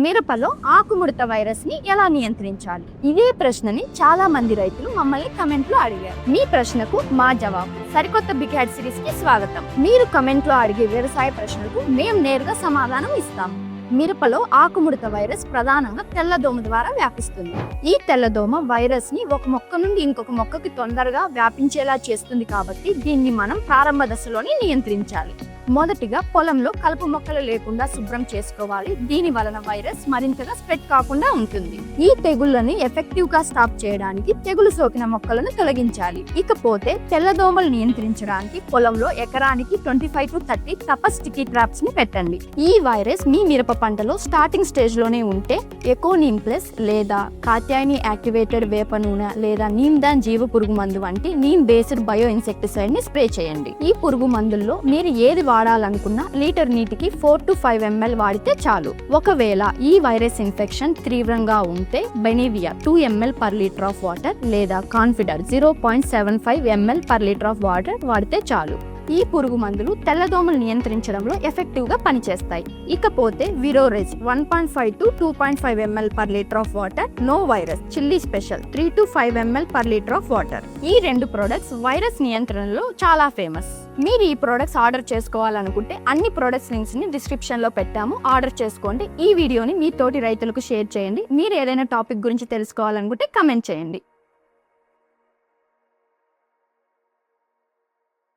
మిరపలో ఆకుముడత వైరస్ ని ఎలా నియంత్రించాలి? ఇదే ప్రశ్నని చాలా మంది రైతులు మమ్మల్ని కమెంట్ లో అడిగారు. మీ ప్రశ్నకు మా జవాబు. సరికొత్త బిగ్ హ్యాడ్ సిరీస్ కి స్వాగతం. మీరు కమెంట్ లో అడిగే వ్యవసాయ ప్రశ్నలకు మేము నేరుగా సమాధానం ఇస్తాము. మిరపలో ఆకుముడత వైరస్ ప్రధానంగా తెల్లదోమ ద్వారా వ్యాపిస్తుంది. ఈ తెల్లదోమ వైరస్ ని ఒక మొక్క నుండి ఇంకొక మొక్కకి తొందరగా వ్యాపించేలా చేస్తుంది కాబట్టి దీన్ని మనం ప్రారంభ దశలోనే నియంత్రించాలి. మొదటిగా పొలంలో కలుపు మొక్కలు లేకుండా శుభ్రం చేసుకోవాలి. దీని వలన వైరస్ మరింతగా స్ప్రెడ్ కాకుండా ఉంటుంది. ఈ తెగుళ్లను ఎఫెక్టివ్ గా స్టాప్ చేయడానికి తెగులు సోకిన మొక్కలను తొలగించాలి. ఇకపోతే తెల్లదోమలు నియంత్రించడానికి పొలంలో ఎకరానికి 25 to 30 తప స్టికీ ట్రాప్స్ ని పెట్టండి. ఈ వైరస్ మీ మిరప పంటలో స్టార్టింగ్ స్టేజ్ లోనే ఉంటే ఎకోనిమ్ ప్లస్ లేదా కాత్యాయని యాక్టివేటెడ్ వేప నూనె లేదా నీమ్దాన్ జీవ పురుగు మందు వంటి నీమ్ బేస్డ్ బయో ఇన్సెక్టిసైడ్ ని స్ప్రే చేయండి. ఈ పురుగు మందుల్లో మీరు ఏది వాడాలనుకున్న లీటర్ నీటికి 4 to 5 ml వాడితే చాలు. ఒకవేళ ఈ వైరస్ ఇన్ఫెక్షన్ తీవ్రంగా ఉంటే Benevia 2 ml per liter of water లేదా Confidor 0.75 ml per liter of water వాడితే చాలు. ఈ పురుగు మందులు తెల్లదోమలు నియంత్రించడంలో ఎఫెక్టివ్ గా పనిచేస్తాయి. ఇకపోతే విరోరెజ్ 1.5 to 2.5 ml per liter of water, no virus chilli special 3 to 5 ml per liter of water. ఈ రెండు ప్రొడక్ట్స్ వైరస్ నియంత్రణలో చాలా ఫేమస్. మీరు ఈ ప్రొడక్ట్స్ ఆర్డర్ చేసుకోవాలనుకుంటే అన్ని ప్రొడక్ట్స్ లింక్స్ ని డిస్క్రిప్షన్ లో పెట్టాము. ఆర్డర్ చేసుకోండి. ఈ వీడియోని మీ తోటి రైతులకు షేర్ చేయండి. మీరు ఏదైనా టాపిక్ గురించి తెలుసుకోవాలనుకుంటే కమెంట్ చేయండి.